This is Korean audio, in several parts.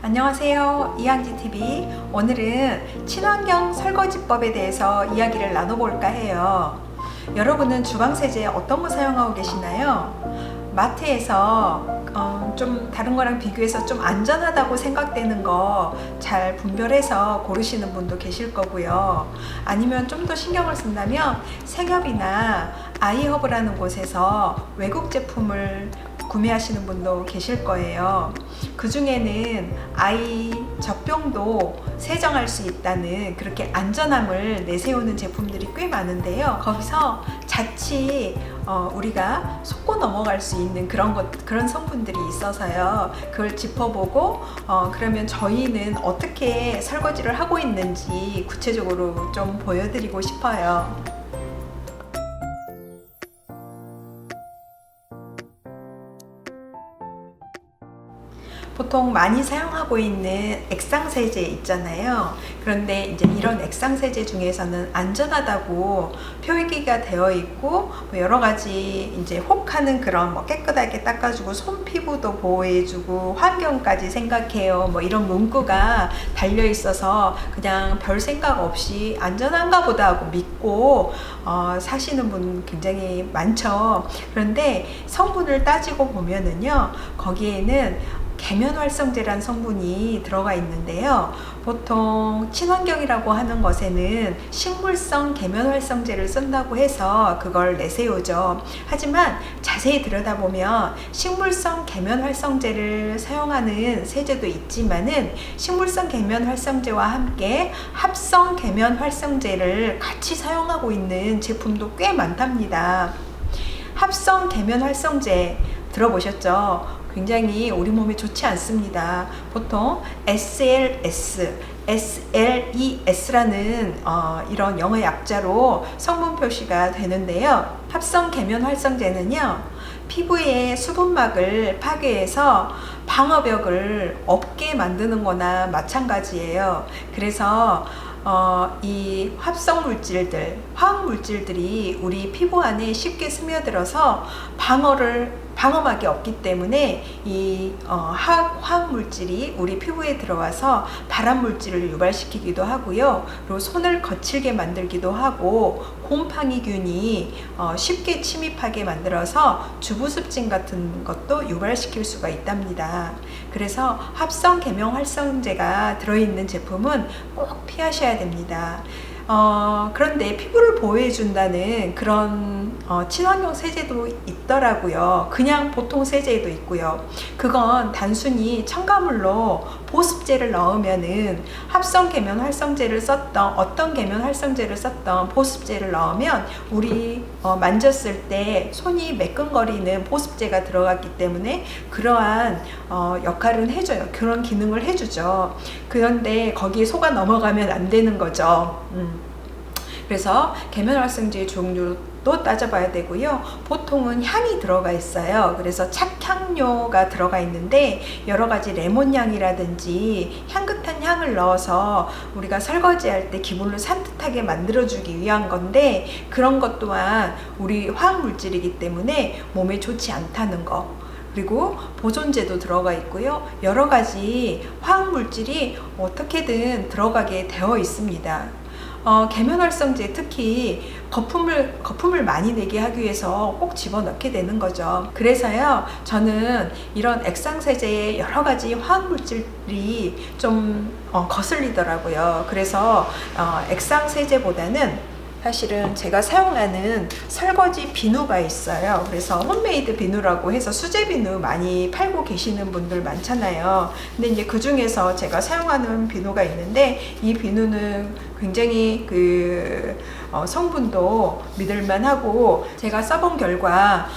안녕하세요. 이항지TV. 오늘은 친환경 설거지법에 대해서 이야기를 나눠볼까 해요. 여러분은 주방세제 어떤 거 사용하고 계시나요? 마트에서 좀 다른 거랑 비교해서 좀 안전하다고 생각되는 거 잘 분별해서 고르시는 분도 계실 거고요. 아니면 좀 더 신경을 쓴다면 생협이나 아이허브라는 곳에서 외국 제품을 구매하시는 분도 계실 거예요. 그 중에는 아이 젖병도 세정할 수 있다는 그렇게 안전함을 내세우는 제품들이 꽤 많은데요. 거기서 자칫 우리가 속고 넘어갈 수 있는 그런 성분들이 있어서요. 그걸 짚어보고 그러면 저희는 어떻게 설거지를 하고 있는지 구체적으로 좀 보여드리고 싶어요. 보통 많이 사용하고 있는 액상세제 있잖아요. 그런데 이제 이런 액상세제 중에서는 안전하다고 표기가 되어 있고 여러 가지 이제 혹하는 그런 깨끗하게 닦아주고 손 피부도 보호해주고 환경까지 생각해요. 이런 문구가 달려 있어서 그냥 별 생각 없이 안전한가 보다 하고 믿고 사시는 분 굉장히 많죠. 그런데 성분을 따지고 보면은요, 거기에는 계면활성제란 성분이 들어가 있는데요. 보통 친환경이라고 하는 것에는 식물성 계면활성제를 쓴다고 해서 그걸 내세우죠. 하지만 자세히 들여다보면 식물성 계면활성제를 사용하는 세제도 있지만은 식물성 계면활성제와 함께 합성 계면활성제를 같이 사용하고 있는 제품도 꽤 많답니다. 합성 계면활성제 들어보셨죠? 굉장히 우리 몸에 좋지 않습니다. 보통 SLES라는 이런 영어 약자로 성분 표시가 되는데요. 합성 계면활성제는요, 피부의 수분막을 파괴해서 방어벽을 없게 만드는 거나 마찬가지예요. 그래서 이 합성 물질들, 화학 물질들이 우리 피부 안에 쉽게 스며들어서 방어막이 없기 때문에 이 화학 물질이 우리 피부에 들어와서 발암 물질을 유발시키기도 하고요. 그리고 손을 거칠게 만들기도 하고 곰팡이균이 쉽게 침입하게 만들어서 주부습진 같은 것도 유발시킬 수가 있답니다. 그래서 합성 계면활성제가 들어있는 제품은 꼭 피하셔야 됩니다. 그런데 피부를 보호해 준다는 그런 친환경 세제도 있더라고요. 그냥 보통 세제도 있고요. 그건 단순히 첨가물로 보습제를 넣으면은 합성 계면활성제를 썼던 어떤 계면활성제를 썼던 보습제를 넣으면 우리 만졌을 때 손이 매끈거리는 보습제가 들어갔기 때문에 그러한 역할은 해줘요. 그런 기능을 해주죠. 그런데 거기에 속아 넘어가면 안 되는 거죠. 그래서 계면활성제 종류도 따져봐야 되고요. 보통은 향이 들어가 있어요. 그래서 착향료가 들어가 있는데 여러 가지 레몬향이라든지 향긋한 향을 넣어서 우리가 설거지할 때 기분을 산뜻하게 만들어주기 위한 건데 그런 것 또한 우리 화학물질이기 때문에 몸에 좋지 않다는 거. 그리고 보존제도 들어가 있고요. 여러 가지 화학물질이 어떻게든 들어가게 되어 있습니다. 계면활성제 특히 거품을 많이 내게 하기 위해서 꼭 집어넣게 되는 거죠. 그래서요, 저는 이런 액상세제에 여러 가지 화학물질이 좀 거슬리더라고요. 그래서 액상세제보다는 사실은 제가 사용하는 설거지 비누가 있어요. 그래서 홈메이드 비누라고 해서 수제 비누 많이 팔고 계시는 분들 많잖아요. 근데 이제 그 중에서 제가 사용하는 비누가 있는데 이 비누는 굉장히 성분도 믿을만하고 제가 써본 결과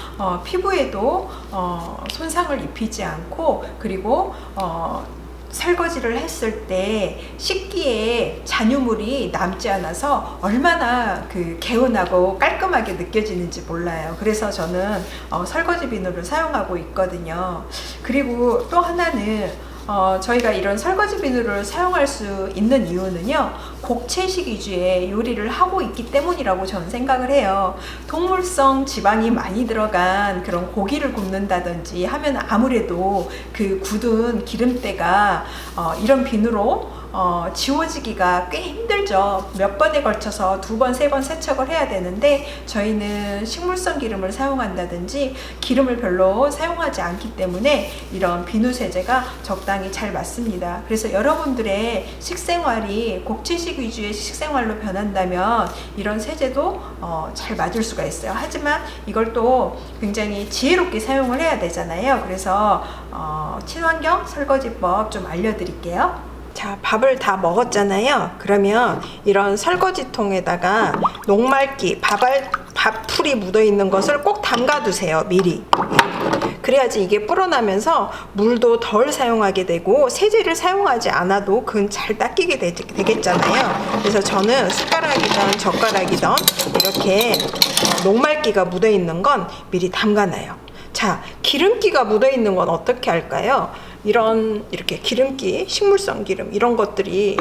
피부에도 손상을 입히지 않고 그리고 설거지를 했을 때 식기에 잔유물이 남지 않아서 얼마나 개운하고 깔끔하게 느껴지는지 몰라요. 그래서 저는 설거지 비누를 사용하고 있거든요. 그리고 또 하나는 저희가 이런 설거지 비누를 사용할 수 있는 이유는요, 곡채식 위주의 요리를 하고 있기 때문이라고 저는 생각을 해요. 동물성 지방이 많이 들어간 그런 고기를 굽는다든지 하면 아무래도 그 굳은 기름때가 이런 비누로 지워지기가 꽤 힘들죠. 몇 번에 걸쳐서 2번, 3번 세척을 해야 되는데, 저희는 식물성 기름을 사용한다든지 기름을 별로 사용하지 않기 때문에 이런 비누 세제가 적당히 잘 맞습니다. 그래서 여러분들의 식생활이 곡채식 위주의 식생활로 변한다면 이런 세제도 잘 맞을 수가 있어요. 하지만 이걸 또 굉장히 지혜롭게 사용을 해야 되잖아요. 그래서 친환경 설거지법 좀 알려드릴게요. 자, 밥을 다 먹었잖아요. 그러면 이런 설거지통에다가 녹말기, 밥풀이 묻어있는 것을 꼭 담가두세요. 미리. 그래야지 이게 불어나면서 물도 덜 사용하게 되고 세제를 사용하지 않아도 그건 잘 닦이게 되겠잖아요. 그래서 저는 숟가락이든 젓가락이든 이렇게 녹말기가 묻어있는 건 미리 담가놔요. 자, 기름기가 묻어있는 건 어떻게 할까요? 이렇게 기름기, 식물성 기름 이런 것들이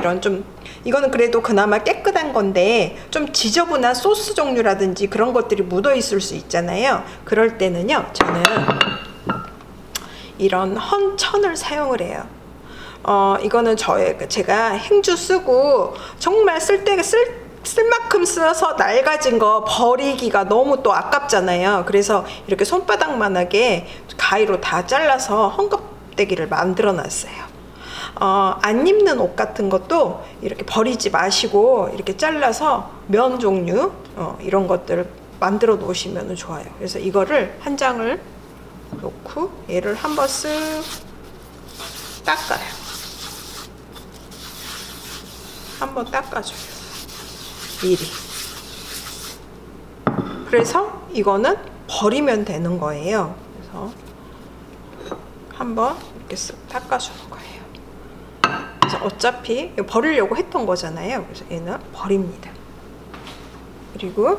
이거는 그래도 그나마 깨끗한 건데 좀 지저분한 소스 종류라든지 그런 것들이 묻어 있을 수 있잖아요. 그럴 때는요, 저는 이런 헌천을 사용을 해요. 이거는 제가 행주 쓰고 정말 쓸 만큼 써서 낡아진 거 버리기가 너무 또 아깝잖아요. 그래서 이렇게 손바닥만하게 가위로 다 잘라서 헝겊대기를 만들어 놨어요. 안 입는 옷 같은 것도 이렇게 버리지 마시고 이렇게 잘라서 면 종류 이런 것들을 만들어 놓으시면 좋아요. 그래서 이거를 한 장을 놓고 얘를 한번 쓱 닦아요. 한번 닦아줘요. 미리. 그래서 이거는 버리면 되는 거예요. 그래서 한번 이렇게 쓱 닦아주는 거예요. 그래서 어차피 버리려고 했던 거잖아요. 그래서 얘는 버립니다. 그리고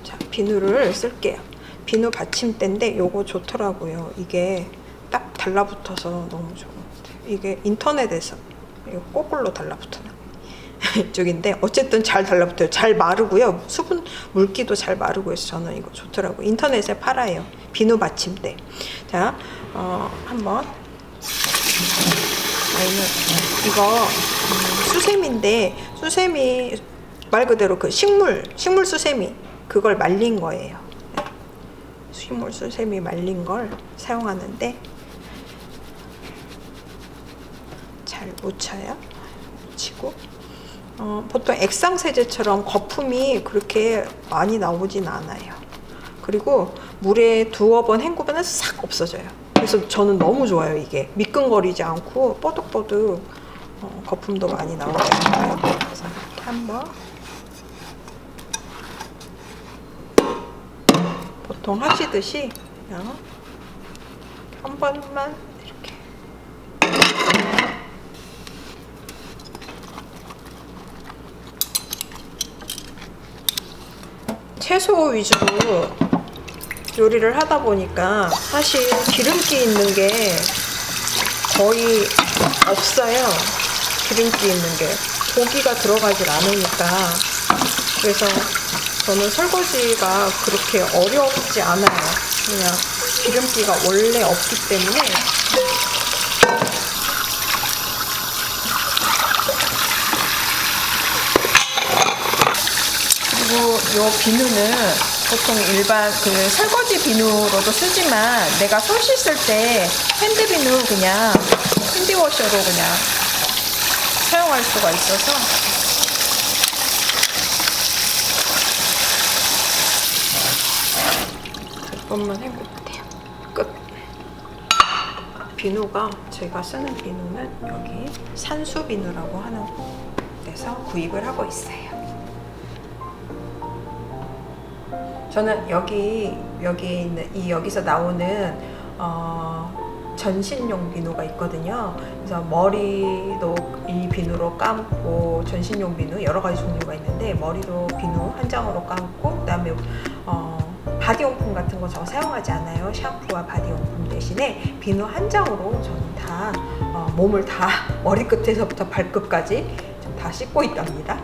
자, 비누를 쓸게요. 비누 받침대인데 요거 좋더라고요. 이게 딱 달라붙어서 너무 좋은 것 같아요. 이게 인터넷에서 이거 거꾸로 달라붙어요. 이쪽인데 어쨌든 잘 달라붙어요. 잘 마르고요. 수분 물기도 잘 마르고 해서 저는 이거 좋더라고요. 인터넷에 팔아요. 비누 받침대. 자, 한번 이거 수세미인데 수세미 말 그대로 그 식물 수세미 그걸 말린 거예요. 식물 수세미 말린 걸 사용하는데 잘 묻혀요. 묻히고 보통 액상 세제처럼 거품이 그렇게 많이 나오진 않아요. 그리고 물에 두어 번 헹구면 싹 없어져요. 그래서 저는 너무 좋아요. 이게 미끈거리지 않고 뽀득뽀득 거품도 많이 나오잖아요. 그래서 이렇게 한번 보통 하시듯이 그냥 한 번만 이렇게 채소 위주로 요리를 하다 보니까 사실 기름기 있는 게 거의 없어요. 기름기 있는 게 고기가 들어가질 않으니까. 그래서 저는 설거지가 그렇게 어렵지 않아요. 그냥 기름기가 원래 없기 때문에. 그리고 요 비누는 보통 일반 그 설거지 비누로도 쓰지만 내가 손 씻을 때 핸드 비누 그냥 핸디워셔로 그냥 사용할 수가 있어서 몇 번만 헹구면 돼요. 끝. 비누가 제가 쓰는 비누는 여기 산수 비누라고 하는 데서 구입을 하고 있어요. 저는 여기서 나오는 전신용 비누가 있거든요. 그래서 머리도 이 비누로 감고, 전신용 비누 여러 가지 종류가 있는데 머리도 비누 한 장으로 감고, 그다음에 바디용품 같은 거 저 사용하지 않아요. 샴푸와 바디용품 대신에 비누 한 장으로 저는 다 몸을 다 머리끝에서부터 발끝까지 다 씻고 있답니다.